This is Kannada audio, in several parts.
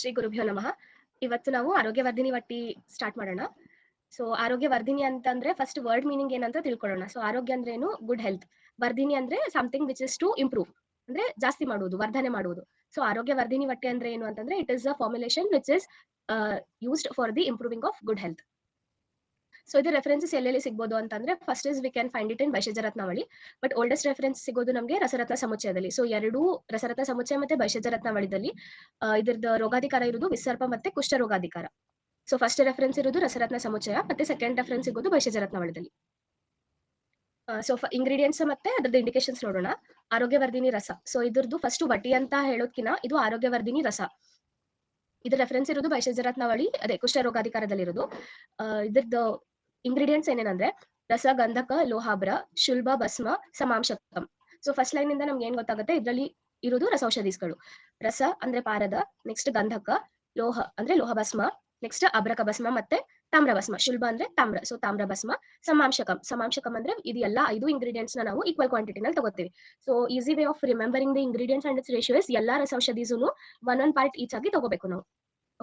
ಶ್ರೀ ಗುರುಭ್ಯೋ ನಮಃ. ಇವತ್ತು ನಾವು ಆರೋಗ್ಯವರ್ಧಿನಿ ವಟ್ಟಿ ಸ್ಟಾರ್ಟ್ ಮಾಡೋಣ. ಸೊ ಆರೋಗ್ಯವರ್ಧಿನಿ ಅಂತಂದ್ರೆ ಫಸ್ಟ್ ವರ್ಡ್ ಮೀನಿಂಗ್ ಏನಂತ ತಿಳ್ಕೊಳ್ಳೋಣ. ಸೊ ಆರೋಗ್ಯ ಅಂದ್ರೆ ಏನು? Good health. ವರ್ಧಿನಿ ಅಂದ್ರೆ something which is to improve, ಅಂದ್ರೆ ಜಾಸ್ತಿ ಮಾಡುವುದು, ವರ್ಧನೆ ಮಾಡುವುದು. ಸೊ ಆರೋಗ್ಯವರ್ಧಿನಿ ವಟ್ಟಿ ಅಂದ್ರೆ ಏನು ಅಂತಂದ್ರೆ it is a formulation which is used for the improving of good health. So ಇದು ರೆಫರೆನ್ಸಸ್ ಎಲ್ಲೆಲ್ಲಿ ಸಿಗ್ಬೋದು ಅಂತಂದ್ರೆ first is we can find it in Bhaishajyaratnavali, but oldest reference ಸಿಗೋದು ನಮಗೆ ರಸರತ್ನ ಸಮುಚ್ಚಯದಲ್ಲಿ. ಸೊ ಎರಡೂ ರಸರತ್ನ ಸಮುಚ್ಚಯ ಮತ್ತೆ ಭೈಷಜರತ್ನಾವಳಿದಲ್ಲಿ ಇದ್ರದ್ದು ರೋಗಾಧಿಕಾರ ಇರುವುದು ವಿಸರ್ಪ ಮತ್ತೆ ಕುಷ್ಠ ರೋಗಾಧಿಕಾರ. ಸೊ ಫಸ್ಟ್ ರೆಫರೆನ್ಸ್ ಇರೋದು ರಸರತ್ನ ಸಮುಚ್ಚಯ ಮತ್ತೆ ಸೆಕೆಂಡ್ ರೆಫರೆನ್ಸ್ ಸಿಗೋದು ಭೈಷಜರತ್ನಾವಳಿದಲ್ಲಿ. ಸೊ ಇಂಗ್ರೀಡಿಯೆಂಟ್ಸ್ ಮತ್ತೆ ಅದ್ರದ್ದು ಇಂಡಿಕೇಶನ್ಸ್ ನೋಡೋಣ. ಆರೋಗ್ಯವರ್ಧಿನಿ ರಸ. ಸೊ ಇದ್ರದ್ದು ಫಸ್ಟ್ ವಟಿ ಅಂತ ಹೇಳೋದ್ಕಿನ ಇದು ಆರೋಗ್ಯವರ್ಧಿನಿ ರಸ. ಇದ್ರ ರೆಫರೆನ್ಸ್ ಇರೋದು ಭೈಷಜರತ್ನಾವಳಿ, ಅದೇ ಕುಷ್ಠ ರೋಗಾಧಿಕಾರದಲ್ಲಿರೋದು. ಇದ್ರದ್ದು ಇಂಗ್ರೀಡಿಯೆಂಟ್ಸ್ ಏನೇನಂದ್ರೆ ರಸ, ಗಂಧಕ, ಲೋಹಾಬ್ರ, ಶುಲ್ಭ, ಭಸ್ಮ, ಸಮಾಂಶಕಂ. ಸೊ ಫಸ್ಟ್ ಲೈನ್ ಇಂದ ನಮ್ಗೆ ಏನ್ ಗೊತ್ತಾಗುತ್ತೆ, ಇದರಲ್ಲಿ ಇರೋದು ರಸೌಷಧೀಸ್ಗಳು. ರಸ ಅಂದ್ರೆ ಪಾರದ, ನೆಕ್ಸ್ಟ್ ಗಂಧಕ, ಲೋಹ ಅಂದ್ರೆ ಲೋಹ ಭಸ್ಮ, ನೆಕ್ಸ್ಟ್ ಅಬ್ರಕ ಭಸ್ಮ ಮತ್ತೆ ತಾಮ್ರ ಭಸ್ಮ. ಶುಲ್ಭ ಅಂದ್ರೆ ತಾಮ್ರ, ಸೊ ತಾಮ್ರ ಭಸ್ಮ. ಸಮಾಂಶಕಂ ಅಂದ್ರೆ ಇದು ಎಲ್ಲ 5 ಇಂಗ್ರೀಡಿಯೆಂಟ್ಸ್ ನಾವು ಈಕ್ವಲ್ ಕ್ವಾಂಟಿಟಿ ನಲ್ಲಿ ತಗೋತೀವಿ. So easy way of remembering the ingredients and its ratio is ಎಲ್ಲಾ ರಸೌಷಧೀಸೂನು ಒನ್ ಪಾರ್ಟ್ ಈಚ್ ಆಗಿ ತಗೋಬೇಕು ನಾವು.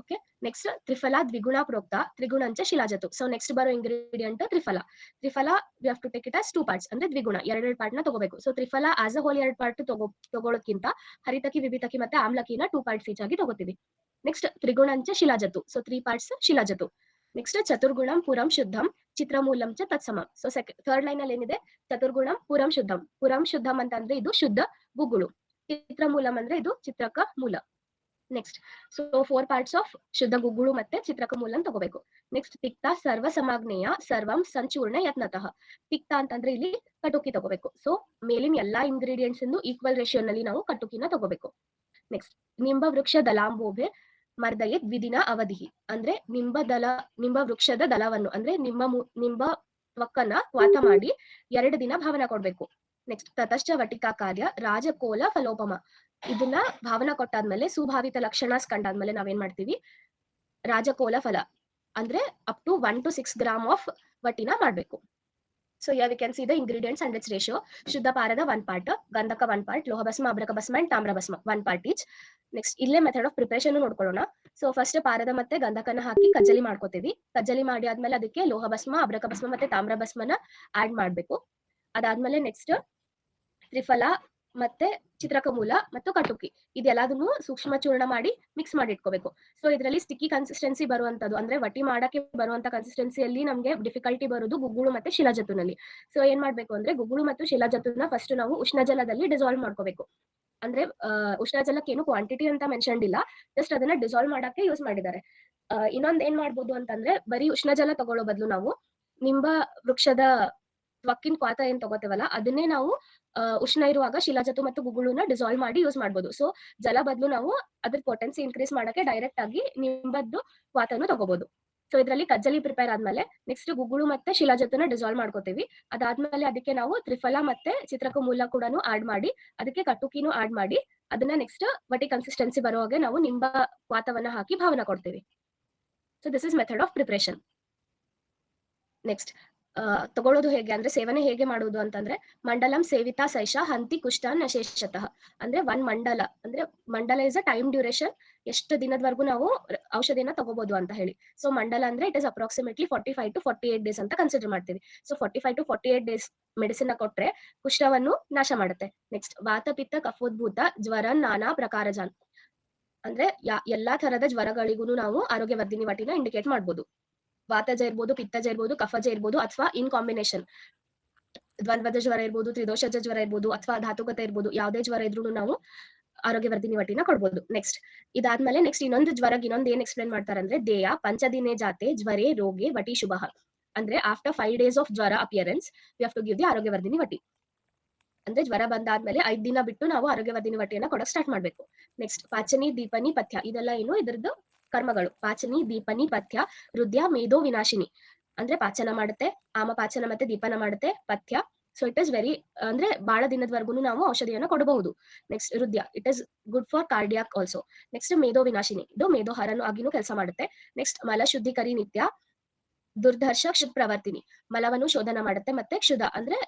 ಓಕೆ, ನೆಕ್ಸ್ಟ್ ತ್ರಿಫಲ ದ್ವಿಗುಣ ಪ್ರೋಕ್ತ ತ್ರಿಗುಣಂಚ ಶಿಲಾಜತು. ಸೊ ನೆಕ್ಸ್ಟ್ ಬರೋ ingredient triphala. We have to take it as 2 parts, ಅಂದ್ರೆ ದ್ವಿಗುಣ ಎರಡೆರಡು ಪಾರ್ಟ್ ನ ತಗೋಬೇಕು. So triphala as a whole 2 part ತಗೊಳ್ಳೋಕ್ಕಿಂತ ಹರಿತಕಿ, ವಿಭಿತಕಿ ಮತ್ತೆ ಆಮ್ಲಕಿನ 2 ಪಾರ್ಟ್ಸ್ ಈಚ್ ಆಗಿ ತಗೋತೀವಿ. ನೆಕ್ಸ್ಟ್ ತ್ರಿಗುಣಂಚ ಶಿಲಾಜತು, ಸೊ 3 ಪಾರ್ಟ್ಸ್ ಶಿಲಾಜತು. ನೆಕ್ಸ್ಟ್ ಚತುರ್ಗುಣಂ ಪುರಂ ಶುದ್ಧಂ ಚಿತ್ರಮೂಲಂ ಚ ತತ್ಸಮಂ. ಸೊ ಥರ್ಡ್ ಲೈನ್ ಅಲ್ಲಿ ಏನಿದೆ, ಚತುರ್ಗುಣಂ ಪುರಂ ಶುದ್ಧಂ. ಪುರಂ ಶುದ್ಧಂ ಅಂತಂದ್ರೆ ಇದು ಶುದ್ಧ ಗುಗ್ಗುಳು. ಚಿತ್ರಮೂಲಂ ಅಂದ್ರೆ ಇದು ಚಿತ್ರಕ ಮೂಲ. ನೆಕ್ಸ್ಟ್ ಸೊ 4 ಪಾರ್ಟ್ಸ್ ಆಫ್ ಶುದ್ಧ ಗುಗ್ಗುಳು ಮತ್ತೆ ಚಿತ್ರಕ ಮೂಲನ್ ತಗೋಬೇಕು. ನೆಕ್ಸ್ಟ್ ಪಿಕ್ತ ಸರ್ವ ಸಮಾಗ್ನೇಯ ಸರ್ವಂ ಸಂಚೂರ್ಣ ಯತ್ನತಃ. ಪಿಕ್ತ ಅಂತಂದ್ರೆ ಇಲ್ಲಿ ಕಟುಕಿ ತಗೋಬೇಕು. ಸೊ ಮೇಲಿನ ಎಲ್ಲಾ ಇಂಗ್ರೀಡಿಯೆಂಟ್ಸ್ ಈಕ್ವಲ್ ರೇಷಿಯೋ ನಲ್ಲಿ ನಾವು ಕಟುಕಿನ ತಗೋಬೇಕು. ನೆಕ್ಸ್ಟ್ ನಿಂಬ ವೃಕ್ಷ ದಲಾಂಬೋಭೆ ಮರ್ದಯೇ ದ್ವಿದಿನ ಅವಧಿ. ಅಂದ್ರೆ ನಿಂಬ ವೃಕ್ಷದ ದಳವನ್ನು ಅಂದ್ರೆ ನಿಂಬ ತ್ವಕ್ಕನ್ನ ವಾತ ಮಾಡಿ 2 ದಿನ ಭಾವನ ಕೊಡ್ಬೇಕು. ನೆಕ್ಸ್ಟ್ ತತಶ್ಚ ವಟಿಕಾ ಕಾರ್ಯ ರಾಜಕೋಲ ಫಲೋಪಮ. ಇದನ್ನ ಭಾವನ ಕೊಟ್ಟಾದ್ಮೇಲೆ ಸುಭಾವಿತ ಲಕ್ಷಣ ಕಂಡಾದ್ಮೇಲೆ ನಾವೇನ್ ಮಾಡ್ತೀವಿ, ರಾಜಕೋಲ ಫಲ ಅಂದ್ರೆ up to 1 to 6 gram of ವಟಿನ ಮಾಡ್ಬೇಕು. So here we can see the ingredients and its ratio. ಶುದ್ಧ ಪಾರದ 1 part, ಗಂಧಕ 1 part, ಲೋಹ ಭಸ್ಮ, ಅಬ್ರಕ ಭಸ್ಮ ಅಂಡ್ ತಾಮ್ರ ಭಸ್ಮ 1 part each. ನೆಕ್ಸ್ಟ್ ಇಲ್ಲೇ ಮೆಥಡ್ ಆಫ್ ಪ್ರಿಪರೇಷನ್ ನೋಡ್ಕೊಳ್ಳೋಣ. ಸೊ ಫಸ್ಟ್ ಪಾರದ ಮತ್ತೆ ಗಂಧಕನ ಹಾಕಿ ಕಜ್ಜಲಿ ಮಾಡ್ಕೋತೀವಿ. ಕಜ್ಜಲಿ ಮಾಡಿ ಆದ್ಮೇಲೆ ಅದಕ್ಕೆ ಲೋಹ ಭಸ್ಮ, ಅಬ್ರಕ ಭಸ್ಮ ಮತ್ತೆ ತಾಮ್ರ ಭಸ್ಮನ ಆಡ್ ಮಾಡ್ಬೇಕು. ಅದಾದ್ಮೇಲೆ ನೆಕ್ಸ್ಟ್ ತ್ರಿಫಲ ಮತ್ತೆ ಚಿತ್ರಕ ಮೂಲ ಮತ್ತು ಕಟುಕಿ ಇದೆಲ್ಲದನ್ನು ಸೂಕ್ಷ್ಮ ಚೂರ್ಣ ಮಾಡಿ ಮಿಕ್ಸ್ ಮಾಡಿ ಇಟ್ಕೋಬೇಕು. ಸೊ ಇದರಲ್ಲಿ ಸ್ಟಿಕ್ಕಿ ಕನ್ಸಿಸ್ಟೆನ್ಸಿ ಬರುವಂತದ್ದು, ಅಂದ್ರೆ ವಟಿ ಮಾಡಕ್ಕೆ ಬರುವಂತ ಕನ್ಸಿಸ್ಟೆನ್ಸಿಯಲ್ಲಿ ನಮ್ಗೆ ಡಿಫಿಕಲ್ಟಿ ಬರೋದು ಗುಗ್ಗುಳು ಮತ್ತೆ ಶಿಲಾಜತುನಲ್ಲಿ. ಸೊ ಏನ್ ಮಾಡ್ಬೇಕು ಅಂದ್ರೆ ಗುಗ್ಗುಳು ಮತ್ತು ಶಿಲಾಜತುನ ಫಸ್ಟ್ ನಾವು ಉಷ್ಣ ಜಲದಲ್ಲಿ ಡಿಸಾಲ್ವ್ ಮಾಡ್ಕೋಬೇಕು. ಅಂದ್ರೆ ಉಷ್ಣ ಜಲಕ್ಕೆ ಏನು ಕ್ವಾಂಟಿಟಿ ಅಂತ ಮೆನ್ಷನ್ ಇಲ್ಲ, ಜಸ್ಟ್ ಅದನ್ನ ಡಿಸಾಲ್ವ್ ಮಾಡಕ್ಕೆ ಯೂಸ್ ಮಾಡಿದ್ದಾರೆ. ಇನ್ನೊಂದ್ ಏನ್ ಮಾಡ್ಬೋದು ಅಂತಂದ್ರೆ ಬರೀ ಉಷ್ಣ ಜಲ ತಗೊಳ್ಳೋ ಬದಲು ನಾವು ನಿಂಬ ವೃಕ್ಷದ ತ್ವಕ್ಕಿನ ಕ್ವಾತ ಏನ್ ತಗೋತೇವಲ್ಲ ಅದನ್ನೇ ನಾವು ಉಷ್ಣ ಇರುವಾಗ ಶಿಲಾಜತು ಮತ್ತು ಗುಗ್ಗುಳುನ ಡಿಸಾಲ್ವ್ ಮಾಡಿ ಯೂಸ್ ಮಾಡ್ಬೋದು. ಸೊ ಜಲ ಬದಲು ನಾವು ಅದ್ರ ಪೊಟೆನ್ಸಿ ಇನ್ಕ್ರೀಸ್ ಮಾಡಕ್ಕೆ ಡೈರೆಕ್ಟ್ ಆಗಿ ನಿಂಬದ್ದು ಕ್ವಾತನು ತಗೋಬಹುದು. ಸೊ ಇದರಲ್ಲಿ ಕಜ್ಜಲಿ ಪ್ರಿಪೇರ್ ಆದ್ಮೇಲೆ ನೆಕ್ಸ್ಟ್ ಗುಗ್ಗುಳು ಮತ್ತೆ ಶಿಲಾಜತನ ಡಿಸಾಲ್ವ್ ಮಾಡ್ಕೋತೀವಿ. ಅದಾದ್ಮೇಲೆ ಅದಕ್ಕೆ ನಾವು ತ್ರಿಫಲ ಮತ್ತೆ ಚಿತ್ರಕ ಮೂಲ ಕೂಡ ಆಡ್ ಮಾಡಿ ಅದಕ್ಕೆ ಕಟುಕಿನೂ ಆಡ್ ಮಾಡಿ ಅದನ್ನ ನೆಕ್ಸ್ಟ್ ವಟಿ ಕನ್ಸಿಸ್ಟೆನ್ಸಿ ಬರುವಾಗೆ ನಾವು ನಿಂಬ ಕ್ವಾತವನ್ನ ಹಾಕಿ ಭಾವನ ಕೊಡ್ತೀವಿ. So this is method of preparation. Next ತಗೊಳ್ಳೋದು ಹೇಗೆ ಅಂದ್ರೆ ಸೇವನೆ ಹೇಗೆ ಮಾಡುವುದು ಅಂತಂದ್ರೆ ಮಂಡಲಂ ಸೇವಿತಾ ಸೈಷ ಹಂತಿ ಕುಷ್ಠಾನ್ ನಶೇಷತಃ. ಅಂದ್ರೆ 1 ಮಂಡಲ ಅಂದ್ರೆ ಮಂಡಲ ಇಸ್ ಅ ಟೈಮ್ ಡ್ಯೂರೇಷನ್, ಎಷ್ಟು ದಿನದವರೆಗೂ ನಾವು ಔಷಧಿನ ತಗೋಬಹುದು ಅಂತ ಹೇಳಿ. ಸೊ ಮಂಡಲ ಅಂದ್ರೆ it is approximately 45 to 48 days ಅಂತ ಕನ್ಸಿಡರ್ ಮಾಡ್ತೀವಿ. ಸೊ 45 to 48 ಡೇಸ್ ಮೆಡಿಸಿನ್ ಕೊಟ್ರೆ ಕುಷ್ಠವನ್ನು ನಾಶ ಮಾಡುತ್ತೆ. ನೆಕ್ಸ್ಟ್ ವಾತ ಪಿತ್ತ ಕಫೋದ್ಭೂತ ಜ್ವರ ನಾನಾ ಪ್ರಕಾರಜಾನ್. ಅಂದ್ರೆ ಎಲ್ಲಾ ತರದ ಜ್ವರಗಳಿಗೂ ನಾವು ಆರೋಗ್ಯವರ್ಧಿನಿ ವಟಿನ ಇಂಡಿಕೇಟ್ ಮಾಡ್ಬೋದು. ವಾತಜ ಇರ್ಬೋದು, ಪಿತ್ತಜ ಇರ್ಬೋದು, ಕಫಜ ಇರ್ಬೋದು, ಅಥವಾ ಇನ್ ಕಾಂಬಿನೇಷನ್ ದ್ವಂದ್ವದ ಜ್ವರ ಇರ್ಬೋದು, ತ್ರಿದೋಷಜ ಜ್ವರ ಇರ್ಬೋದು, ಅಥವಾ ಧಾತುಗತ ಇರ್ಬೋದು, ಯಾವುದೇ ಜ್ವರ ಇದ್ರೂ ನಾವು ಆರೋಗ್ಯವರ್ಧಿನಿ ವಟಿನ ಕೊಡ್ಬೋದು. ನೆಕ್ಸ್ಟ್ ಇದಾದ್ಮೇಲೆ ನೆಕ್ಸ್ಟ್ ಇನ್ನೊಂದು ಜ್ವರಕ್ಕೆ ಇನ್ನೊಂದು ಏನ್ ಎಕ್ಸ್ಪ್ಲೇನ್ ಮಾಡ್ತಾರೆ ಅಂದ್ರೆ ದೇಯ ಪಂಚದಿನೇ ಜಾತೆ ಜ್ವರೇ ರೋಗೆ ವಟಿ ಶುಭ. ಅಂದ್ರೆ ಆಫ್ಟರ್ 5 days ಆಫ್ ಜ್ವರ appearance we have to give the Arogyavardhini vati. ಅಂದ್ರೆ ಜ್ವರ ಬಂದಾದ್ಮೇಲೆ 5 ದಿನ ಬಿಟ್ಟು ನಾವು ಆರೋಗ್ಯವರ್ಧಿನಿ ವಟಿಯನ್ನ ಕೊಡಕ್ ಸ್ಟಾರ್ಟ್ ಮಾಡ್ಬೇಕು. ನೆಕ್ಸ್ಟ್ ಪಾಚನಿ ದೀಪನಿ ಪಥ್ಯ ಇದೆಲ್ಲ ಏನು ಇದ್ರದ್ದು ಕರ್ಮಗಳು. ಪಾಚನಿ ದೀಪನಿ ಪಥ್ಯ ಹೃದಯ ಮೇಧೋ ವಿನಾಶಿನಿ ಅಂದ್ರೆ ಪಾಚನ ಮಾಡುತ್ತೆ, ಆಮ ಪಾಚನ ಮತ್ತೆ ದೀಪನ ಮಾಡುತ್ತೆ ಪಥ್ಯ. ಸೊ ಇಟ್ ಇಸ್ ವೆರಿ ಅಂದ್ರೆ ಬಹಳ ದಿನದವರೆಗೂ ನಾವು ಔಷಧಿಯನ್ನು ಕೊಡಬಹುದು. ನೆಕ್ಸ್ಟ್ ಹೃದಯ it is good for cardiac also. Next ಮೇಧೋ ವಿನಾಶಿನಿ ಇದು ಮೇಧೋಹಾರನು ಆಗಿನೂ ಕೆಲಸ ಮಾಡುತ್ತೆ. ನೆಕ್ಸ್ಟ್ ಮಲ ಶುದ್ಧೀಕರಿ ನಿತ್ಯ ದುರ್ಧರ್ಷ ಕ್ಷುತ್ ಪ್ರವರ್ತಿನಿ ಮಲವನ್ನು ಶೋಧನ ಮಾಡುತ್ತೆ ಮತ್ತೆ ಕ್ಷುಧ ಅಂದ್ರೆ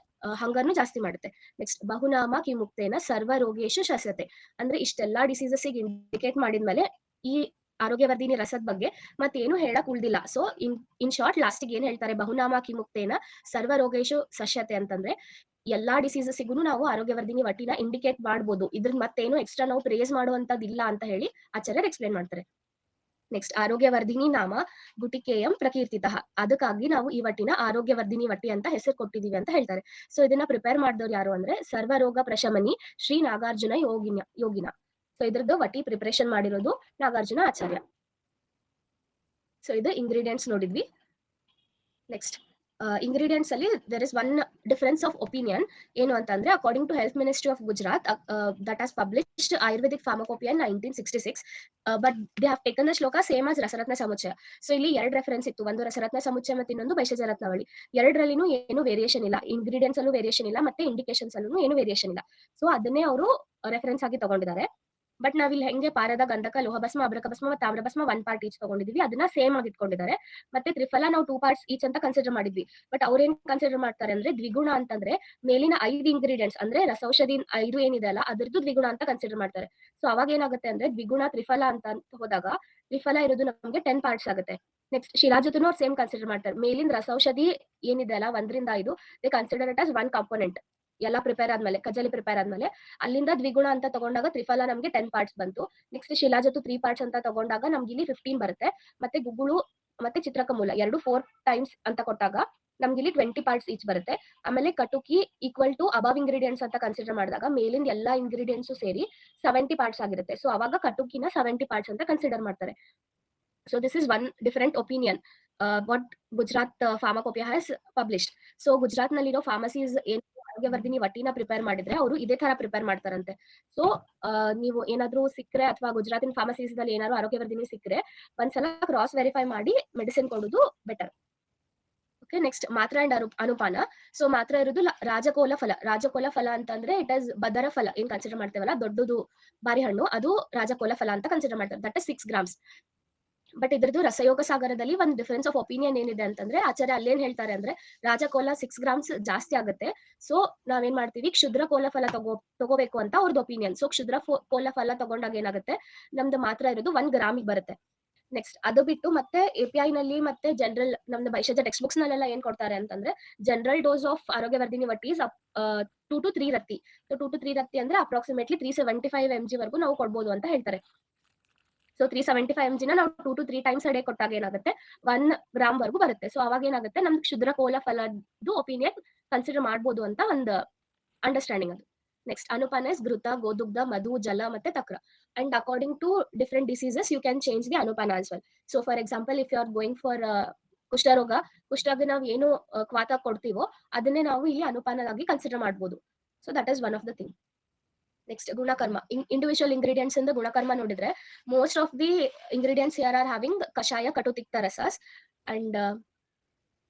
ಹಂಗರ್ನು ಜಾಸ್ತಿ ಮಾಡುತ್ತೆ. ನೆಕ್ಸ್ಟ್ ಬಹುನಾಮ ಕಿಮುಕ್ತೇನ ಸರ್ವ ರೋಗೇಶು ಶಸ್ಯತೆ ಅಂದ್ರೆ ಇಷ್ಟೆಲ್ಲಾ ಡಿಸೀಸಸ್ ಇಂಡಿಕೇಟ್ ಮಾಡಿದ್ಮೇಲೆ ಈ ಆರೋಗ್ಯವರ್ಧಿನಿ ರಸದ ಬಗ್ಗೆ ಮತ್ತೇನು ಹೇಳಕ್ ಉಳ್ದಿಲ್ಲ. ಸೊ ಇನ್ ಶಾರ್ಟ್ ಲಾಸ್ಟಿಗೆ ಏನ್ ಹೇಳ್ತಾರೆ, ಬಹುನಾಮ ಕಿಮುಕ್ತೇನ ಸರ್ವರೋಗೇಶು ಸಶ್ಯತೆ ಅಂತಂದ್ರೆ ಎಲ್ಲಾ ಡಿಸೀಸಸ್ಗೂ ನಾವು ಆರೋಗ್ಯವರ್ಧಿನಿ ವಟಿನ ಇಂಡಿಕೇಟ್ ಮಾಡ್ಬೋದು. ಇದ್ರ ಮತ್ತೇನು ಎಕ್ಸ್ಟ್ರಾ ನಾವು ಪ್ರೇಸ್ ಮಾಡುವಂತದ್ದಿಲ್ಲ ಅಂತ ಹೇಳಿ ಆಚಾರ್ಯರು ಎಕ್ಸ್ಪ್ಲೇನ್ ಮಾಡ್ತಾರೆ. ನೆಕ್ಸ್ಟ್ ಆರೋಗ್ಯವರ್ಧಿನಿ ನಾಮ ಗುಟಿಕೇಯಂ ಪ್ರಕೀರ್ತಿತಃ, ಅದಕ್ಕಾಗಿ ನಾವು ಈ ವಟಿನ ಆರೋಗ್ಯವರ್ಧಿನಿ ವಟಿ ಅಂತ ಹೆಸರು ಕೊಟ್ಟಿದೀವಿ ಅಂತ ಹೇಳ್ತಾರೆ. ಸೊ ಇದನ್ನ ಪ್ರಿಪೇರ್ ಮಾಡಿದವ್ರು ಯಾರು ಅಂದ್ರೆ ಸರ್ವರೋಗ ಪ್ರಶಮನಿ ಶ್ರೀ ನಾಗಾರ್ಜುನ ಯೋಗಿನ. ಸೊ ಇದ್ರದ್ದು ವಟಿ ಪ್ರಿಪರೇಷನ್ ಮಾಡಿರೋದು ನಾಗಾರ್ಜುನ ಆಚಾರ್ಯ. ಸೊ ಇದು ಇಂಗ್ರೀಡಿಯೆಂಟ್ಸ್ ನೋಡಿದ್ವಿ. ನೆಕ್ಸ್ಟ್ ಇಂಗ್ರೀಡಿಯೆಂಟ್ಸ್ ಅಲ್ಲಿ there is one difference of opinion. ಏನು ಅಂತಂದ್ರೆ according to health ministry of Gujarat that has published Ayurvedic pharmacopoeia in 1966, but they have taken the shloka same as Rasaratna Samuchchaya. So ಇಲ್ಲಿ ಎರಡು ರೆಫರೆನ್ಸ್ ಇತ್ತು, ಒಂದು ರಸರತ್ನ ಸಮುಚ್ಚಯ ಮತ್ತು ಇನ್ನೊಂದು ಭೈಷಜ ರತ್ನಾವಳಿ. ಎರಡರಲ್ಲಿನೂ ಏನು ವೇರಿಯೇಷನ್ ಇಲ್ಲ, ಇಂಗ್ರೀಡಿಯೆಂಟ್ಸ್ ಅಲ್ಲೂ ವೇರಿಯೇಷನ್ ಇಲ್ಲ, ಮತ್ತೆ ಇಂಡಿಕೇಶನ್ಸ್ ಅಲ್ಲೂ ಏನು ವೇರಿಯೇಷನ್ ಇಲ್ಲ. ಸೊ ಅದನ್ನೇ ಅವರು ರೆಫರೆನ್ಸ್ ಆಗಿ ತಗೊಂಡಿದ್ದಾರೆ. ಬಟ್ ನಾವಿಲ್ಲಿ ಹೆಂಗೆ ಪಾರದ, ಗಂಧಕ, ಲೋಹಭಸ್ಮ, ಅಬ್ರಕಭಸ್ಮ ಮತ್ತು ತಾಮ್ರಭಸ್ಮ 1 ಪಾರ್ಟ್ ಈಚ್ ತಗೊಂಡಿದೀವಿ, ಅದನ್ನ ಸೇಮ್ ಆಗಿ ಇಟ್ಕೊಂಡಿದ್ದಾರೆ. ಮತ್ತೆ ತ್ರಿಫಲ ನಾವು 2 ಪಾರ್ಟ್ಸ್ ಈಚ್ ಅಂತ ಕನ್ಸಿಡರ್ ಮಾಡಿದ್ವಿ. ಬಟ್ ಅವ್ರೇನ್ ಕನ್ಸಿಡರ್ ಮಾಡ್ತಾರೆ ಅಂದ್ರೆ ದ್ವಿಗುಣ ಅಂತಂದ್ರೆ ಮೇಲಿನ 5 ಇಂಗ್ರೀಡಿಯೆಂಟ್ಸ್ ಅಂದ್ರೆ ರಸೌಷಧಿ 5 ಏನಿದೆ ಅಲ್ಲ ಅದ್ರದ್ದು ದ್ವಿಗುಣ ಅಂತ ಕನ್ಸಿಡರ್ ಮಾಡ್ತಾರೆ. ಸೊ ಅವಾಗ ಏನಾಗುತ್ತೆ ಅಂದ್ರೆ ದ್ವಿಗುಣ ತ್ರಿಫಲ ಅಂತ ಹೋದಾಗ ತ್ರಿಫಲ ಇರೋದು ನಮಗೆ 10 ಪಾರ್ಟ್ಸ್ ಆಗುತ್ತೆ. ನೆಕ್ಸ್ಟ್ ಶಿಲಾಜತನು ಅವ್ರು ಸೇಮ್ ಕನ್ಸಿಡರ್ ಮಾಡ್ತಾರೆ. ಮೇಲಿನ ರಸೌಷಧಿ ಏನಿದೆ ಅಲ್ಲ 1 ರಿಂದ 5 they consider it as 1 component. ಎಲ್ಲ ಪ್ರಿಪೇರ್ ಆದ್ಮೇಲೆ, ಕಜ್ಜಲಿ ಪ್ರಿಪೇರ್ ಆದ್ಮೇಲೆ ಅಲ್ಲಿಂದ ದ್ವಿಗುಣ ಅಂತ ತಗೊಂಡಾಗ ತ್ರಿಫಲ ನಮಗೆ 10 ಪಾರ್ಟ್ಸ್ ಬಂತು. ನೆಕ್ಸ್ಟ್ ಶಿಲಾಜತು 3 ಪಾರ್ಟ್ಸ್ ಅಂತ ತಗೊಂಡಾಗ ನಮ್ಗೆ ಇಲ್ಲಿ 15 ಬರುತ್ತೆ. ಮತ್ತೆ ಗುಗ್ಗುಳು ಮತ್ತೆ ಚಿತ್ರಕ ಮೂಲ ಎರಡು 4 ಟೈಮ್ಸ್ ಅಂತ ಕೊಟ್ಟಾಗ ನಮ್ಗೆ ಇಲ್ಲಿ 20 ಪಾರ್ಟ್ಸ್ ಈಚ್ ಬರುತ್ತೆ. ಆಮೇಲೆ ಕಟುಕಿ ಈಕ್ವಲ್ ಟು ಅಬವ್ ಇಂಗ್ರೀಡಿಯೆಂಟ್ಸ್ ಅಂತ ಕನ್ಸಿಡರ್ ಮಾಡಿದಾಗ ಮೇಲಿಂದ ಎಲ್ಲಾ ಇಂಗ್ರೀಡಿಯೆಂಟ್ಸ್ ಸೇರಿ 70 ಪಾರ್ಟ್ಸ್ ಆಗಿರುತ್ತೆ. ಸೊ ಅವಾಗ ಕಟುಕಿನ 70 ಪಾರ್ಟ್ಸ್ ಅಂತ ಕನ್ಸಿಡರ್ ಮಾಡ್ತಾರೆ. So this is one different opinion what Gujarat Pharmacopoeia has published. So Gujarat ನಲ್ಲಿರೋ ಫಾರ್ಮಸೀಸ್ ಏನು ಆರೋಗ್ಯವರ್ಧಿನಿ ವಟಿನ ಪ್ರಿಪೇರ್ ಮಾಡಿದ್ರೆ ಅವರು ಇದೇ ತರ ಪ್ರಿಪೇರ್ ಮಾಡ್ತಾರಂತೆ. ಸೊ ನೀವು ಏನಾದ್ರೂ ಸಿಕ್ಕರೆ ಅಥವಾ ಗುಜರಾತಿನ ಫಾರ್ಮಸೀಸ್ ದಲ್ಲಿ ಏನಾದ್ರು ಆರೋಗ್ಯವರ್ಧಿನಿ ಸಿಕ್ಕರೆ ಒಂದ್ಸಲ ಕ್ರಾಸ್ ವೆರಿಫೈ ಮಾಡಿ ಮೆಡಿಸಿನ್ ಕೊಡೋದು ಬೆಟರ್. ಓಕೆ, ನೆಕ್ಸ್ಟ್ ಮಾತ್ರ ಅಂಡ್ ಅನುಪಾನ. ಸೊ ಮಾತ್ರ ಇರೋದು ರಾಜಕೋಲ ಫಲ. ರಾಜಕೋಲ ಫಲ ಅಂತಂದ್ರೆ ಇಟ್ ಇಸ್ ಬದರ ಫಲ ಏನ್ ಕನ್ಸಿಡರ್ ಮಾಡ್ತೇವಲ್ಲ ದೊಡ್ಡದು ಬಾರಿ ಹಣ್ಣು, ಅದು ರಾಜಕೋಲ ಫಲ ಅಂತ ಕನ್ಸಿಡರ್ ಮಾಡ್ತಾರೆ. That is 6 grams. ಬಟ್ ಇದ್ರದ್ದು ರಸಯೋಗ ಸಾಗರದಲ್ಲಿ ಒಂದು ಡಿಫರೆನ್ಸ್ ಆಫ್ ಒಪಿನಿಯನ್ ಏನಿದೆ ಅಂತಂದ್ರೆ ಆಚಾರ್ಯ ಅಲ್ಲೇನ್ ಹೇಳ್ತಾರೆ ಅಂದ್ರೆ ರಾಜಕೋಲ 6 grams ಜಾಸ್ತಿ ಆಗುತ್ತೆ. ಸೊ ನಾವೇನ್ ಮಾಡ್ತೀವಿ ಕ್ಷುದ್ರ ಕೋಲ ಫಲ ತಗೋಬೇಕು ಅಂತ ಅವ್ರದ್ದು ಒಪಿನಿಯನ್. ಸೊ ಕ್ಷುದ್ರ ಕೋಲ ಫಲ ತಗೊಂಡಾಗ ಏನಾಗುತ್ತೆ ನಮ್ದು ಮಾತ್ರ ಇರೋದು 1 ಗ್ರಾಮಿಗೆ ಬರುತ್ತೆ. ನೆಕ್ಸ್ಟ್ ಅದು ಬಿಟ್ಟು ಮತ್ತೆ API ನಲ್ಲಿ ಮತ್ತೆ ಜನರಲ್ ನಮ್ದು ಭೈಷಜ ಟೆಕ್ಸ್ಟ್ ಬುಕ್ಸ್ ನಲ್ಲೆಲ್ಲ ಏನ್ ಕೊಡ್ತಾರೆ ಅಂತಂದ್ರೆ ಜನರಲ್ ಡೋಸ್ ಆಫ್ ಆರೋಗ್ಯವರ್ಧಿನಿ ವಟ್ is 2 to 3 Ratti. So 2 to 3 Ratti ಅಂದ್ರೆ ಅಪ್ರಾಕ್ಸಿಮೇಟ್ಲಿ 375 mg ವರೆಗೂ ನಾವು ಕೊಡ್ಬೋದು ಅಂತ ಹೇಳ್ತಾರೆ. ಸೊ 375 mg ನಾವು 2 to 3 ಟೈಮ್ಸ್ ಅಡೇ ಕೊಟ್ಟಾಗ ಏನಾಗುತ್ತೆ 1 ಗ್ರಾಮ್ ವರೆಗೂ ಬರುತ್ತೆ. ಸೊ ಅವಾಗ ಏನಾಗುತ್ತೆ ನಮ್ದು ಕ್ಷುದ್ರ ಕೋಲ ಫಲದ್ದು ಒಪಿನಿಯನ್ ಕನ್ಸಿಡರ್ ಮಾಡ್ಬೋದು ಅಂತ ಒಂದು ಅಂಡರ್ಸ್ಟ್ಯಾಂಡಿಂಗ್ ಅದು. ನೆಕ್ಸ್ಟ್ ಅನುಪಾನ ಇಸ್ ಘೃತ, ಗೋದುಗ್ಧ, ಮಧು, ಜಲ ಮತ್ತೆ ತಕ್ರ. And according to different diseases you can change the anupana as well. So for example if you are going for ಕುಷ್ಠರೋಗ ನಾವು ಏನು ಕ್ವಾತ ಕೊಡ್ತೀವೋ ಅದನ್ನೇ ನಾವು ಇಲ್ಲಿ ಅನುಪಾನವಾಗಿ ಕನ್ಸಿಡರ್ ಮಾಡ್ಬೋದು. So that is one of the thing. Next ಗುಣಕರ್ಮ. ಇಂಡಿವಿಜುವಲ್ ಇಂಗ್ರೀಡಿಯೆಂಟ್ಸ್ ಇಂದ ಗುಣಕರ್ಮ ನೋಡಿದ್ರೆ most of the ingredients here are having kashaya, katu, ತಿಕ್ತ ರಸಸ್ and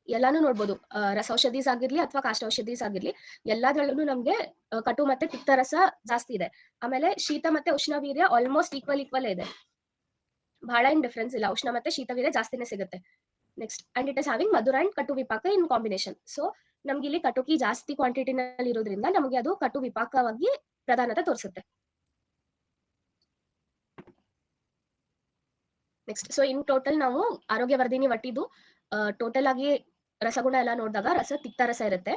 ಎಲ್ಲಾನು ನೋಡ್ಬೋದು. ರಸೌಷಧೀಸ್ ಆಗಿರ್ಲಿ ಅಥವಾ ಕಾಷ್ಟೌಷಧೀಸ್ ಆಗಿರ್ಲಿ ಎಲ್ಲಾದ್ರಲ್ಲೂ ನಮ್ಗೆ ಕಟು ಮತ್ತೆ ತಿಕ್ತ ರಸ ಜಾಸ್ತಿ ಇದೆ. ಆಮೇಲೆ ಶೀತ ಮತ್ತೆ ಉಷ್ಣವೀರ್ಯ ಆಲ್ಮೋಸ್ಟ್ ಈಕ್ವಲ್ ಇದೆ, ಬಹಳ ಏನ್ ಡಿಫ್ರೆನ್ಸ್ ಇಲ್ಲ. ಉಷ್ಣ ಮತ್ತೆ ಶೀತವೀರ್ಯ ಜಾಸ್ತಿನೇ ಸಿಗುತ್ತೆ. Next and it is having Madhura and ಕಟು ವಿಪಾಕ ಇನ್ ಕಾಂಬಿನೇಷನ್. ಸೊ ನಮ್ಗೆ ಇಲ್ಲಿ ಕಟುಕಿ ಜಾಸ್ತಿ ಕ್ವಾಂಟಿಟಿನಲ್ಲಿ ಇರೋದ್ರಿಂದ ನಮಗೆ ಅದು ಕಟು ವಿಪಾಕವಾಗಿ ಪ್ರಧಾನತೆ ತೋರಿಸುತ್ತೆ. ನೆಕ್ಸ್ಟ್ ಸೊ ಇನ್ ಟೋಟಲ್ ನಾವು ಆರೋಗ್ಯವರ್ಧಿನಿ ವಟ್ಟಿದು ಟೋಟಲ್ ಆಗಿ ರಸಗುಣ ಎಲ್ಲ ನೋಡಿದಾಗ ರಸ ತಿಕ್ತ ರಸ ಇರುತ್ತೆ.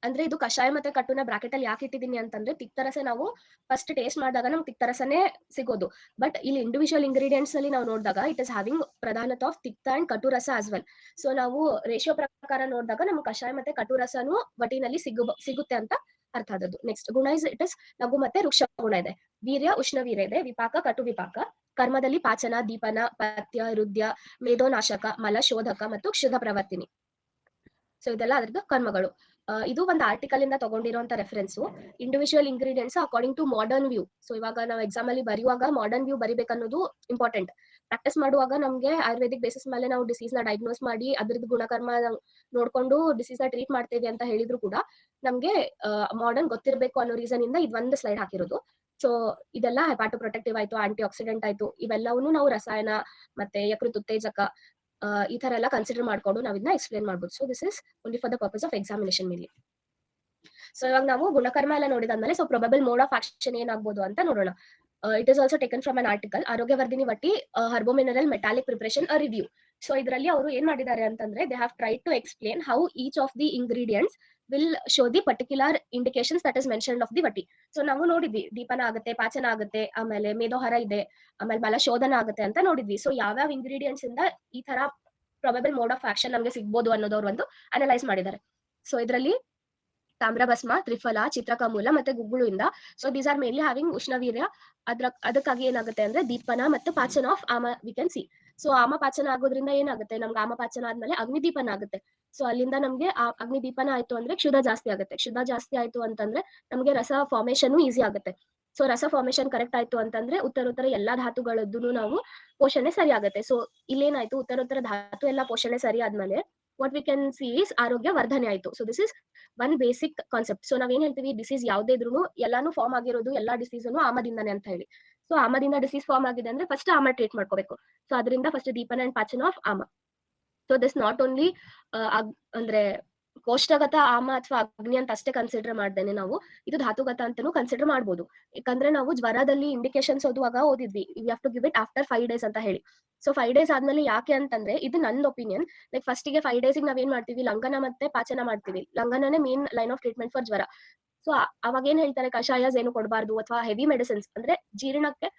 ಅಂದ್ರೆ ಇದು ಕಷಾಯ ಮತ್ತೆ ಕಟ್ಟುನ ಬ್ರಾಕೆಟ್ ಅಲ್ಲಿ ಯಾಕೆ ಇಟ್ಟಿದ್ದೀನಿ ಅಂತಂದ್ರೆ ತಿಕ್ತರಸ ನಾವು ಫಸ್ಟ್ ಟೇಸ್ಟ್ ಮಾಡಿದಾಗ ನಮ್ಗೆ ತಿಕ್ತರಸನೇ ಸಿಗೋದು. ಬಟ್ ಇಲ್ಲಿ ಇಂಡಿವಿಜುವಲ್ ಇಂಗ್ರೀಡಿಯೆಂಟ್ಸ್ ಅಲ್ಲಿ ನಾವು ನೋಡಿದಾಗ it is having pradhanata of tikta and katu rasa as well. So ನಾವು ರೇಷಿಯೋ ಪ್ರಕಾರ ನೋಡಿದಾಗ ನಮ್ಗೆ ಕಷಾಯ ಮತ್ತೆ ಕಟು ರಸನು ವಟಿನಲ್ಲಿ ಸಿಗುತ್ತೆ ಅಂತ ಅರ್ಥ ಆದದ್ದು. ನೆಕ್ಸ್ಟ್ ಗುಣ ಇಸ್ ಇಟ್ ಇಸ್ ಲಘು ಮತ್ತೆ ವೃಕ್ಷ ಗುಣ ಇದೆ. ವೀರ್ಯ ಉಷ್ಣ ವೀರ್ಯ ಇದೆ. ವಿಪಾಕ ಕಟು ವಿಪಾಕ. ಕರ್ಮದಲ್ಲಿ ಪಾಚನ, ದೀಪನ, ಪಥ್ಯ, ಹೃದಯ, ಮೇಧೋನಾಶಕ, ಮಲ ಶೋಧಕ ಮತ್ತು ಕ್ಷುಧ ಪ್ರವರ್ತಿನಿ. ಸೊ ಇದೆಲ್ಲ ಅದ್ರದ್ದು ಕರ್ಮಗಳು. ಇದು ಒಂದು ಆರ್ಟಿಕಲ್ ಇಂದ ತಗೊಂಡಿರುವಂತ reference. Individual ingredients according to modern view. So ಇವಾಗ ನಾವು ಎಕ್ಸಾಮ್ ಅಲ್ಲಿ ಬರೆಯುವಾಗ ಮಾಡರ್ನ್ ವ್ಯೂ ಬರಿಬೇಕನ್ನೋದು ಇಂಪಾರ್ಟೆಂಟ್. ಪ್ರಾಕ್ಟೀಸ್ ಮಾಡುವಾಗ ನಮ್ಗೆ ಆಯುರ್ವೇದಿಕ್ ಬೇಸಿಸ್ ಮೇಲೆ ನಾವು ಡಿಸೀಸ್ ನ ಡಯಾಗ್ನೋಸ್ ಮಾಡಿ ಅದ್ರದ್ದು ಗುಣಕರ್ಮ ನೋಡ್ಕೊಂಡು ಡಿಸೀಸ್ ನ ಟ್ರೀಟ್ ಮಾಡ್ತೇವೆ ಅಂತ ಹೇಳಿದ್ರು ಕೂಡ ನಮ್ಗೆ ಮಾಡರ್ನ್ ಗೊತ್ತಿರಬೇಕು ಅನ್ನೋ ರೀಸನ್ ಇಂದ ಇದೊಂದು ಸ್ಲೈಡ್ ಹಾಕಿರೋದು. ಸೊ ಇದೆಲ್ಲ ಹೆಪಾಟೋ ಪ್ರೊಟೆಕ್ಟಿವ್ ಆಯ್ತು, ಆಂಟಿ ಆಕ್ಸಿಡೆಂಟ್ ಆಯ್ತು, ಇವೆಲ್ಲವೂ ನಾವು ರಸಾಯನ ಮತ್ತೆ ಯಕೃತ್ ಉತ್ತೇಜಕ ಈ ತರ ಎಲ್ಲ ಕನ್ಸಿಡರ್ ಮಾಡ್ಕೊಂಡು ನಾವು ಇದನ್ನ ಎಕ್ಸ್ಪ್ಲೇನ್ ಮಾಡ್ಬೋದು. So this is only for the purpose of examination ಮೇಲೆ. ಸೊ ಇವಾಗ ನಾವು ಗುಣಕರ್ಮ ಎಲ್ಲ ನೋಡಿದಾದ್ಮೇಲೆ so probable mode of action ಏನಾಗ್ಬೋದು ಅಂತ ನೋಡೋಣ. It is also taken from an article Arogyavardhini vati herbo mineral metallic preparation a review. So ಇದರಲ್ಲಿ ಅವರು ಏನ್ ಮಾಡಿದ್ದಾರೆ ಅಂತಂದ್ರೆ they have try to explain how each of the ingredients will show the particular indications that is mentioned of the ವಟಿ. So ನಾವು ನೋಡಿದ್ವಿ ದೀಪನ ಆಗುತ್ತೆ, ಪಾಚನ ಆಗುತ್ತೆ, ಆಮೇಲೆ ಮೇದೋಹಾರ ಇದೆ, ಆಮೇಲೆ ಮಲ ಶೋಧನ ಆಗುತ್ತೆ ಅಂತ ನೋಡಿದ್ವಿ. ಸೊ ಯಾವ್ಯಾವ ಇಂಗ್ರೀಡಿಯೆಂಟ್ಸ್ ಇಂದ ಈ ತರ ಪ್ರೊಬೆಬಲ್ ಮೋಡ್ ಆಫ್ ಆಕ್ಷನ್ ನಮಗೆ ಸಿಗ್ಬೋದು ಅನ್ನೋದವ್ರು ಒಂದು ಅನಲೈಸ್ ಮಾಡಿದ್ದಾರೆ. ಸೊ ಇದರಲ್ಲಿ ತಾಮ್ರಭಸ್ಮ, ತ್ರಿಫಲ, ಚಿತ್ರಕಮೂಲ ಮತ್ತೆ ಗುಗ್ಗುಳು ಇಂದ. So these are mainly having ushnavirya. ಅದಕ್ಕಾಗಿ ಏನಾಗುತ್ತೆ ಅಂದ್ರೆ ದೀಪನ ಮತ್ತು ಪಾಚನ of ama we can see. So ಆಮ ಪಾಚನ ಆಗೋದ್ರಿಂದ ಏನಾಗುತ್ತೆ, ನಮ್ಗೆ ಆಮ ಪಾಚನ ಆದ್ಮೇಲೆ ಅಗ್ನಿದೀಪನ ಆಗುತ್ತೆ. ಸೊ ಅಲ್ಲಿಂದ ನಮ್ಗೆ ಅಗ್ನಿದೀಪನ ಆಯ್ತು ಅಂದ್ರೆ ಕ್ಷುಧ ಜಾಸ್ತಿ ಆಗುತ್ತೆ. ಕ್ಷುಧ ಜಾಸ್ತಿ ಆಯ್ತು ಅಂತಂದ್ರೆ ನಮ್ಗೆ ರಸ ಫಾರ್ಮೇಶನ್ ಈಸಿ ಆಗುತ್ತೆ. ಸೊ ರಸ ಫಾರ್ಮೇಶನ್ ಕರೆಕ್ಟ್ ಆಯ್ತು ಅಂತಂದ್ರೆ ಉತ್ತರ ಎಲ್ಲಾ ಧಾತುಗಳದ್ದು ನಾವು ಪೋಷಣೆ ಸರಿ ಆಗುತ್ತೆ. ಸೊ ಇಲ್ಲೇನಾಯ್ತು, ಉತ್ತರ ಧಾತು ಎಲ್ಲ ಪೋಷಣೆ ಸರಿ ಆದ್ಮೇಲೆ what we can C is ಆರೋಗ್ಯ ವರ್ಧನೆ ಆಯ್ತು. So this is one basic concept. So ನಾವೇನ್ ಹೇಳ್ತೀವಿ, ಡಿಸೀಸ್ ಯಾವ್ದೇ ಇದ್ರು ಎಲ್ಲಾನು ಫಾರ್ಮ್ ಆಗಿರೋದು ಎಲ್ಲಾ ಡಿಸೀಸನು ಆಮದಿಂದಾನೆ ಅಂತ ಹೇಳಿ. ಸೊ ಆಮದಿಂದ ಡಿಸೀಸ್ ಫಾರ್ಮ್ ಆಗಿದೆ ಅಂದ್ರೆ ಫಸ್ಟ್ ಆಮ ಟ್ರೀಟ್ ಮಾಡ್ಕೋಬೇಕು. ಸೊ ಅದರಿಂದ first ದೀಪನ and ಪಾಚನ of Aam. So this not only ಅಂದ್ರೆ ಕೋಷ್ಟಗತ ಆಮ ಅಥವಾ ಅಗ್ನಿ ಅಂತ ಅಷ್ಟೇ ಕನ್ಸಿಡರ್ ಮಾಡ್ದೇನೆ ನಾವು ಇದು ಧಾತುಗತ ಅಂತಾನೂ ಕನ್ಸಿಡರ್ ಮಾಡ್ಬೋದು. ಯಾಕಂದ್ರೆ ನಾವು ಜ್ವರದಲ್ಲಿ ಇಂಡಿಕೇಶನ್ಸ್ ಓದುವಾಗ ಓದಿದ್ವಿ you have to give it after 5 days ಅಂತ ಹೇಳಿ. ಸೊ 5 days ಆದ್ಮೇಲೆ ಯಾಕೆ ಅಂತಂದ್ರೆ ಇದು ನನ್ನ ಒಪಿನಿಯನ್. ಲೈಕ್ ಫಸ್ಟ್ ಗೆ 5 days ನಾವೇನ್ ಮಾಡ್ತೀವಿ, ಲಂಘನ ಮತ್ತೆ ಪಾಚನ ಮಾಡ್ತೀವಿ. ಲಂಘನನೇ main line of treatment for jwara. So ಅವಾಗ ಏನ್ ಹೇಳ್ತಾರೆ, ಕಷಾಯಸ್ ಏನು ಕೊಡಬಾರ್ದು ಅಥವಾ ಹೆವಿ ಮೆಡಿಸಿನ್ಸ್ ಅಂದ್ರೆ ಜೀರ್ಣಕ್ಕೆ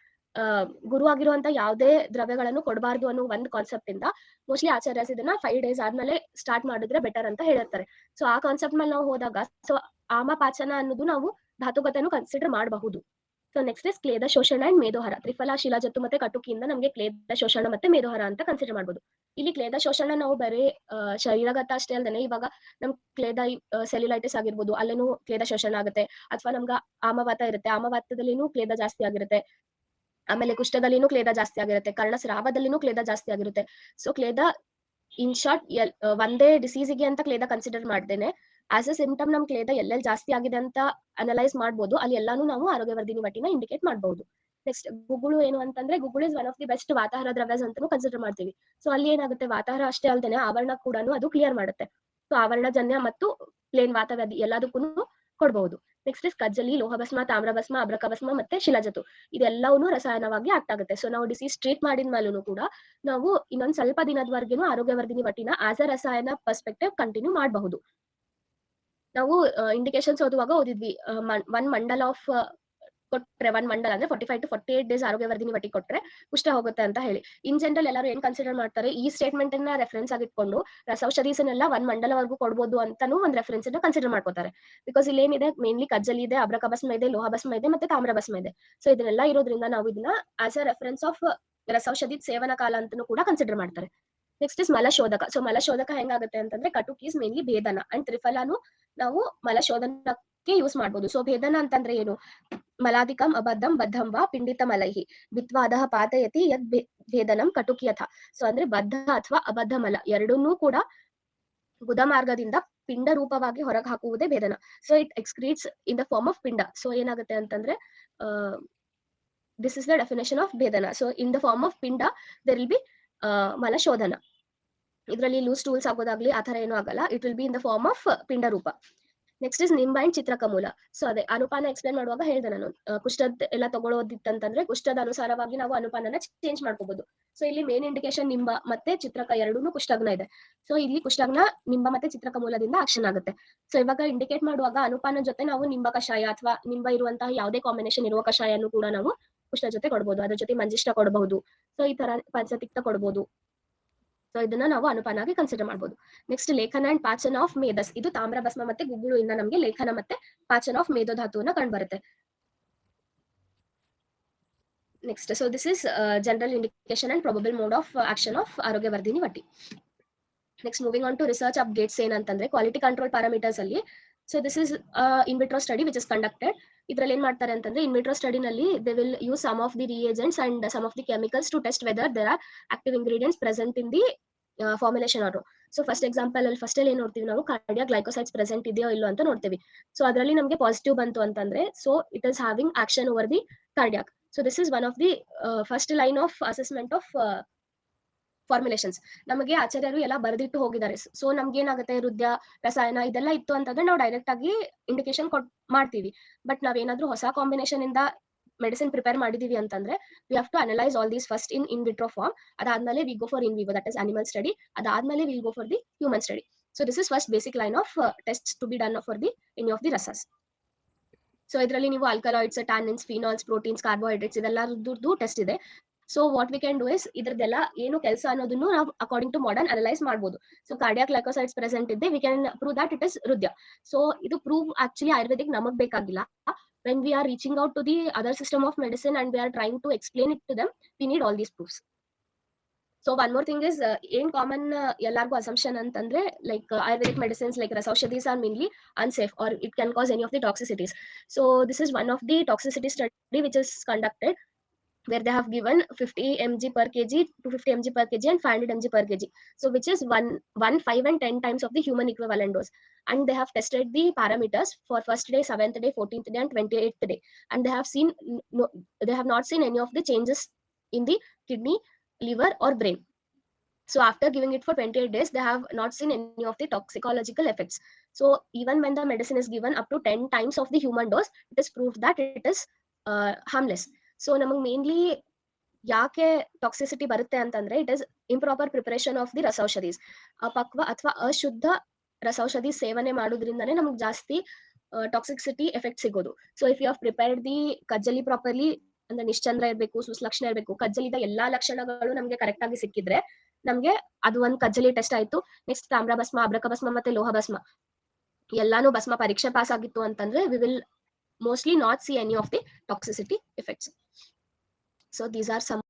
ಗುರುವಾಗಿರುವಂತ ಯಾವುದೇ ದ್ರವ್ಯಗಳನ್ನು ಕೊಡಬಾರ್ದು ಅನ್ನೋ ಒಂದು ಕಾನ್ಸೆಪ್ಟ್ ಇಂದ ಮೋಸ್ಟ್ಲಿ ಆಚಾರ್ಯಸ್ ಇದನ್ನ 5 days ಆದ್ಮೇಲೆ ಸ್ಟಾರ್ಟ್ ಮಾಡಿದ್ರೆ ಬೆಟರ್ ಅಂತ ಹೇಳಿರ್ತಾರೆ. ಸೊ ಆ ಕಾನ್ಸೆಪ್ಟ್ ಮೇಲೆ ನಾವು ಹೋದಾಗ ಸೊ ಆಮ ಪಾಚನ ಅನ್ನೋದು ನಾವು ಧಾತುಗತನು ಕನ್ಸಿಡರ್ ಮಾಡಬಹುದು. So next is kleda shoshana and medohara. ತ್ರಿಫಲ, ಶಿಲಾಜತ್ತು ಮತ್ತೆ ಕಟುಕಿಯಿಂದ ನಮಗೆ ಕ್ಲೇದ ಶೋಷಣ ಮತ್ತೆ ಮೇದೋಹಾರ ಅಂತ ಕನ್ಸಿಡರ್ ಮಾಡಬಹುದು. ಇಲ್ಲಿ ಕ್ಲೇದ ಶೋಷಣ ನಾವು ಬರೀ ಶರೀರಗತ ಅಷ್ಟೇ ಅಲ್ಲದೆ ಇವಾಗ ನಮ್ ಕ್ಲೇದ ಸೆಲ್ಯುಲೈಟಿಸ್ ಆಗಿರ್ಬೋದು, ಅಲ್ಲೇನು ಕ್ಲೇದ ಶೋಷಣ ಆಗುತ್ತೆ. ಅಥವಾ ನಮ್ಗ ಆಮವಾತ ಇರುತ್ತೆ, ಆಮವಾತದಲ್ಲಿನೂ ಕ್ಲೇದ ಜಾಸ್ತಿ ಆಗಿರುತ್ತೆ. ಆಮೇಲೆ ಕುಷ್ಠದಲ್ಲಿನೂ ಕ್ಲೇದ ಜಾಸ್ತಿ ಆಗಿರುತ್ತೆ, ಕರ್ಣಸ್ರಾವದಲ್ಲಿನೂ ಕ್ಲೇದ ಜಾಸ್ತಿ ಆಗಿರುತ್ತೆ. ಸೊ ಕ್ಲೇದ ಇನ್ ಶಾರ್ಟ್ ಒಂದೇ ಡಿಸೀಸಿಗೆ ಅಂತ ಕ್ಲೇದ ಕನ್ಸಿಡರ್ ಮಾಡ್ದೇನೆ ಆಸ್ ಅ ಸಿಂಪ್ಟಮ್ ನಮ್ ಕ್ಲೇದ ಎಲ್ಲೆಲ್ಲಿ ಜಾಸ್ತಿ ಆಗಿದೆ ಅಂತ ಅನಲೈಸ್ ಮಾಡ್ಬೋದು. ಅಲ್ಲಿ ಎಲ್ಲಾನು ನಾವು ಆರೋಗ್ಯವರ್ಧಿನಿ ವಟಿನ ಇಂಡಿಕೇಟ್ ಮಾಡಬಹುದು. ನೆಕ್ಸ್ಟ್ ಗುಗ್ಗುಳು ಏನು ಅಂತಂದ್ರೆ ಗುಗ್ಗುಳು is one of the best vatahara ದ್ರವ್ಯಸ್ ಅಂತಾನು ಕನ್ಸಿಡರ್ ಮಾಡ್ತೀವಿ. ಸೊ ಅಲ್ಲಿ ಏನಾಗುತ್ತೆ, ವಾತಾಹಾರ ಅಷ್ಟೇ ಅಲ್ದೇನೆ ಆವರಣ ಕೂಡ ಅದು ಕ್ಲಿಯರ್ ಮಾಡುತ್ತೆ. ಸೊ ಆವರಣಜನ್ಯ ಮತ್ತು ಪ್ಲೇನ್ ವಾತವ್ಯಾಧಿ ಎಲ್ಲದಕ್ಕೂ ಕೊಡಬಹುದು. ನೆಕ್ಸ್ಟ್ ಇಸ್ ಕಜ್ಜಲಿ, ಲೋಹಭಸ್ಮ, ತಾಮ್ರಭಸ್ಮ, ಅಬ್ರಕಭಸ್ಮ ಮತ್ತೆ ಶಿಲಾಜತು ಇದೆಲ್ಲವೂ ರಸಾಯನವಾಗಿ ಆಕ್ಟ್ ಆಗುತ್ತೆ. ಸೊ ನಾವು ಡಿಸೀಸ್ ಟ್ರೀಟ್ ಮಾಡಿದ್ಮೇಲೂ ಕೂಡ ನಾವು ಇನ್ನೊಂದ್ ಸ್ವಲ್ಪ ದಿನದವರೆಗೂ ಆರೋಗ್ಯವರ್ಧಿನಿ ವಟಿನ ಆಸ್ ಅ ರಸಾಯನ ಪರ್ಸ್ಪೆಕ್ಟಿವ್ ಕಂಟಿನ್ಯೂ ಮಾಡಬಹುದು. ನಾವು ಇಂಡಿಕೇಶನ್ಸ್ ಓದುವಾಗ ಓದಿದ್ವಿ ಒನ್ ಮಂಡಲ್ ಆಫ್ ಕೊಟ್ರೆ, ಒನ್ ಮಂಡಲ್ ಅಂದ್ರೆ 45 to 48 days ಆರೋಗ್ಯವರ್ಧಿನಿ ವಟಿ ಕೊಟ್ರೆ ಕುಷ್ಠ ಹೋಗುತ್ತೆ ಅಂತ ಹೇಳಿ. ಇನ್ ಜನರಲ್ ಎಲ್ಲರೂ ಏನ್ ಕನ್ಸಿಡರ್ ಮಾಡ್ತಾರೆ, ಈ ಸ್ಟೇಟ್ಮೆಂಟ್ ಅನ್ನ ರೆಫರೆನ್ಸ್ ಆಗಿಟ್ಕೊಂಡು ರಸೌಷಧೀಸನೆಲ್ಲ 1 ಮಂಡಲವರೆಗೂ ಕೊಡ್ಬೋದು ಅಂತಾನು ಒಂದ್ ರೆಫರೆನ್ಸ್ ಅನ್ನ ಕನ್ಸಿಡರ್ ಮಾಡ್ಕೋತಾರೆ. ಬಿಕಾಸ್ ಇಲ್ಲಿ ಏನಿದೆ, ಮೇನ್ಲಿ ಕಜ್ಜಲಿ ಇದೆ, ಅಬ್ರಕಭಸ್ಮ ಇದೆ, ಲೋಹಭಸ್ಮ ಇದೆ ಮತ್ತೆ ತಾಮ್ರಭಸ್ಮ ಇದೆ. ಸೊ ಇದನ್ನೆಲ್ಲ ಇರೋದ್ರಿಂದ ನಾವು ಇದನ್ನ as a reference of rasaushadhi sevana kala ಅಂತಾನು ಕೂಡ ಕನ್ಸಿಡರ್ ಮಾಡ್ತಾರೆ. Next is malashodhaka. ಸೊ ಮಲಶೋಧಕ ಹೆಂಗಾಗುತ್ತೆ ಅಂತಂದ್ರೆ katuk is mainly bhedana and ತ್ರಿಫಲಾನು ನಾವು ಮಲಶೋಧನಕ್ಕೆ ಯೂಸ್ ಮಾಡ್ಬೋದು. ಸೊ ಭೇದನ ಅಂತಂದ್ರೆ ಏನು, ಮಲಾದಿಕಂ ಅಬದ್ಧಂ ಬದ್ಧಂ ವಾ ಪಿಂಡಿತ ಮಲೈಹಿ ಬಿತ್ವಾದಹ ಪಾತಯತಿ ಯದ್ ಭೇದನಂ ಕಟುಕಿ ಯಥ. ಸೊ ಅಂದ್ರೆ ಬದ್ಧ ಅಥವಾ ಅಬದ್ಧ ಮಲ ಎರಡನ್ನೂ ಕೂಡ ಗುದ ಮಾರ್ಗದಿಂದ ಪಿಂಡ ರೂಪವಾಗಿ ಹೊರಗೆ ಹಾಕುವುದೇ ಭೇದನ. So it excretes in the form of ಪಿಂಡ. ಸೊ ಏನಾಗುತ್ತೆ ಅಂತಂದ್ರೆ this is the definition of ಭೇದನ. So in the form of ಪಿಂಡ ದೇರ್ ವಿಲ್ ಬಿ ಮಲಶೋಧನ. ಇದರಲ್ಲಿ ಲೂಸ್ ಟೂಲ್ಸ್ ಆಗೋದಾಗ್ಲಿ ಆತರ ಏನೂ ಆಗಲ್ಲ. It will be in the form of ಪಿಂಡ ರೂಪ. ನೆಕ್ಸ್ಟ್ ಇಸ್ ನಿಂಬ ಅಂಡ್ ಚಿತ್ರಕಮೂಲ. ಸೊ ಅದೇ ಅನುಪಾನ ಎಕ್ಸ್ಪ್ಲೇನ್ ಮಾಡುವಾಗ ಹೇಳಿದೆ ನಾನು, ಕುಷ್ಠದ ಎಲ್ಲ ತಗೊಳ್ಳೋದಿತ್ತಂತಂದ್ರೆ ಕುಷ್ಠದ ಅನುಸಾರವಾಗಿ ನಾವು ಅನುಪಾನನ ಚೇಂಜ್ ಮಾಡ್ಕೋಬಹುದು. ಸೊ ಇಲ್ಲಿ ಮೇನ್ ಇಂಡಿಕೇಶನ್ ನಿಂಬ ಮತ್ತೆ ಚಿತ್ರಕ ಎರಡೂ ಕುಷ್ಠಗ್ನ ಇದೆ. ಸೊ ಇಲ್ಲಿ ಕುಷ್ಠಗ್ನ ನಿಂಬ ಮತ್ತೆ ಚಿತ್ರಕಮೂಲದಿಂದ ಆಕ್ಷನ್ ಆಗುತ್ತೆ. ಸೊ ಇವಾಗ ಇಂಡಿಕೇಟ್ ಮಾಡುವಾಗ ಅನುಪಾನ ಜೊತೆ ನಾವು ನಿಂಬ ಕಷಾಯ ಅಥವಾ ನಿಂಬ ಇರುವಂತಹ ಯಾವುದೇ ಕಾಂಬಿನೇಷನ್ ಇರುವ ಕಷಾಯನು ಕೂಡ ನಾವು ಕುಷ್ಠ ಜೊತೆ ಕೊಡಬಹುದು. ಅದ್ರ ಜೊತೆ ಮಂಜಿಷ್ಟ ಕೊಡಬಹುದು. ಸೊ ಈ ತರ ಪಂಚತಿಕ್ತ ಕೊಡಬಹುದು. ಸೊ ಇದನ್ನ ನಾವು ಅನುಪಾನ ಆಗಿ ಕನ್ಸಿಡರ್ ಮಾಡಬಹುದು. ನೆಕ್ಸ್ಟ್ ಲೇಖನ ಅಂಡ್ ಪಾಚನ ಆಫ್ ಮೇಧಸ್. ಇದು ತಾಮ್ರಭಸ್ಮ ಮತ್ತೆ ಗುಗ್ಗುಳು ಇಂದ ನಮಗೆ ಲೇಖನ ಮತ್ತೆ ಪಾಚನ ಆಫ್ ಮೇಧೋ ಧಾತುವನ್ನ ಕಂಡು ಬರುತ್ತೆ. Next so this is general indication and probable mode of action of ಆರೋಗ್ಯವರ್ಧಿನಿ ವಟಿ. Next moving on to research updates ಏನಂತಂದ್ರೆ ಕ್ವಾಲಿಟಿ ಕಂಟ್ರೋಲ್ ಪ್ಯಾರಾಮೀಟರ್ಸ್ ಅಲ್ಲಿ. So this is in vitro study which is conducted. ಇದ್ರಲ್ಲಿ ಏನ್ ಮಾಡ್ತಾರೆ ಅಂತಂದ್ರೆ ಇನ್ ವಿಟ್ರೋ ಸ್ಟಡಿನಲ್ಲಿ they will use some of the reagents and some of the chemicals to test whether there are active ingredients present in the formulation order. So first example ಅಲ್ಲಿ ಫಸ್ಟ್ ಅಲ್ಲಿ ಏನ್ ನೋಡ್ತೀವಿ ನಾವು, ಕಾರ್ಡಿಯಾಕ್ ಗ್ಲೈಕೋಸೈಡ್ಸ್ ಪ್ರೆಸೆಂಟ್ ಇದೆಯೋ ಇಲ್ಲೋ ಅಂತ ನೋಡ್ತೀವಿ. ಸೊ ಅದರಲ್ಲಿ ನಮಗೆ ಪಾಸಿಟಿವ್ ಬಂತು ಅಂತಂದ್ರೆ so it is having action over the cardiac. So this is one of the first line of assessment of formulations. ನಮಗೆ ಆಚಾರ್ಯರು ಎಲ್ಲ ಬರೆದಿಟ್ಟು ಹೋಗಿದ್ದಾರೆ. ಸೊ ನಮ್ಗೆ ಏನಾಗುತ್ತೆ, ಹೃದಯ ರಸಾಯನ ಇದೆಲ್ಲ ಇತ್ತು ಅಂತಂದ್ರೆ ನಾವು ಡೈರೆಕ್ಟ್ ಆಗಿ ಇಂಡಿಕೇಶನ್ ಮಾಡ್ತೀವಿ. ಬಟ್ ನಾವೇನಾದ್ರೂ ಹೊಸ ಕಾಂಬಿನೇಷನ್ ಇಂದ ಮೆಡಿಸಿನ್ ಪ್ರಿಪೇರ್ ಮಾಡಿದೀವಿ ಅಂತಂದ್ರೆ we have to analyse all these first in vitro form. ಅದಾದ್ಮೇಲೆ we go for in vivo, that is animal study. ಅದಾದ್ಮೇಲೆ will go for the human study. So this is first basic line of test to be done for the any of the ರಸಸ್. ಸೊ ಇದರಲ್ಲಿ ನೀವು alkaloids, tannins, phenols, proteins, carbohydrates ಇದೆಲ್ಲರದ್ದು ಟೆಸ್ಟ್ ಇದೆ. So what we can do is ಇದ್ರದ್ದೆಲ್ಲ ಏನು ಕೆಲಸ ಅನ್ನೋದನ್ನು ನಾವು ಅಕಾರ್ಡಿಂಗ್ ಟು ಮಾಡರ್ನ್ ಅನಲೈಸ್ ಮಾಡ್ಬೋದು. ಸೊ ಕಾರ್ಡಿಯಾಕ್ ಲೈಕೋಸೈಟ್ಸ್ ಪ್ರೆಸೆಂಟ್ ಇದೆ, we can prove that it is ಹೃದಯ. ಸೊ ಇದು ಪ್ರೂವ್ ಆಕ್ಚುಲಿ ಆಯುರ್ವೇದಿಕ್ ನಮಗ್ ಬೇಕಾಗಿಲ್ಲ. when we are reaching out to the other system of medicine and we are trying to explain it to them, we need all these proofs. So one more thing is ಏನ್ ಕಾಮನ್ ಎಲ್ಲಾರ್ಗು assumption ಅಂತಂದ್ರೆ like ayurvedic medicines like rasaushadhis are mainly unsafe or it can cause any of the toxicities. So this is one of the toxicity study which is conducted where they have given 50 mg per kg, 250 mg per kg and 500 mg per kg. So which is 1, 5 and 10 times of the human equivalent dose. And they have tested the parameters for first day, 7th day, 14th day and 28th day. And they have not seen any of the changes in the kidney, liver or brain. So after giving it for 28 days, they have not seen any of the toxicological effects. So even when the medicine is given up to 10 times of the human dose, it is proved that it is harmless. So ನಮಗೆ ಮೇನ್ಲಿ ಯಾಕೆ ಟಾಕ್ಸಿಸಿಟಿ ಬರುತ್ತೆ ಅಂತಂದ್ರೆ it is improper preparation of the ರಸೌಷಧೀಸ್. ಅಪಕ್ವ ಅಥವಾ ಅಶುದ್ಧ ರಸೌಷಧಿ ಸೇವನೆ ಮಾಡೋದ್ರಿಂದನೇ ನಮಗೆ ಜಾಸ್ತಿ ಟಾಕ್ಸಿಸಿಟಿ ಎಫೆಕ್ಟ್ ಸಿಗೋದು. So if you have prepared the ಕಜ್ಜಲಿ ಪ್ರಾಪರ್ಲಿ, ಅಂದ್ರೆ ನಿಶ್ಚಂದ್ರ ಇರಬೇಕು, ಸುಲಕ್ಷಣ ಇರಬೇಕು, ಕಜ್ಜಲಿದ ಎಲ್ಲಾ ಲಕ್ಷಣಗಳು ನಮಗೆ ಕರೆಕ್ಟ್ ಆಗಿ ಸಿಕ್ಕಿದ್ರೆ ನಮ್ಗೆ ಅದು ಒಂದು ಕಜ್ಜಲಿ ಟೆಸ್ಟ್ ಆಯ್ತು. ನೆಕ್ಸ್ಟ್ ತಾಮ್ರ ಭಸ್ಮ, ಅಬ್ರಕ ಭಸ್ಮ ಮತ್ತೆ ಲೋಹ ಭಸ್ಮ ಎಲ್ಲಾನು ಭಸ್ಮ ಪರೀಕ್ಷೆ ಪಾಸ್ ಆಗಿತ್ತು ಅಂತಂದ್ರೆ we will mostly not see any of the toxicity effects. So these are some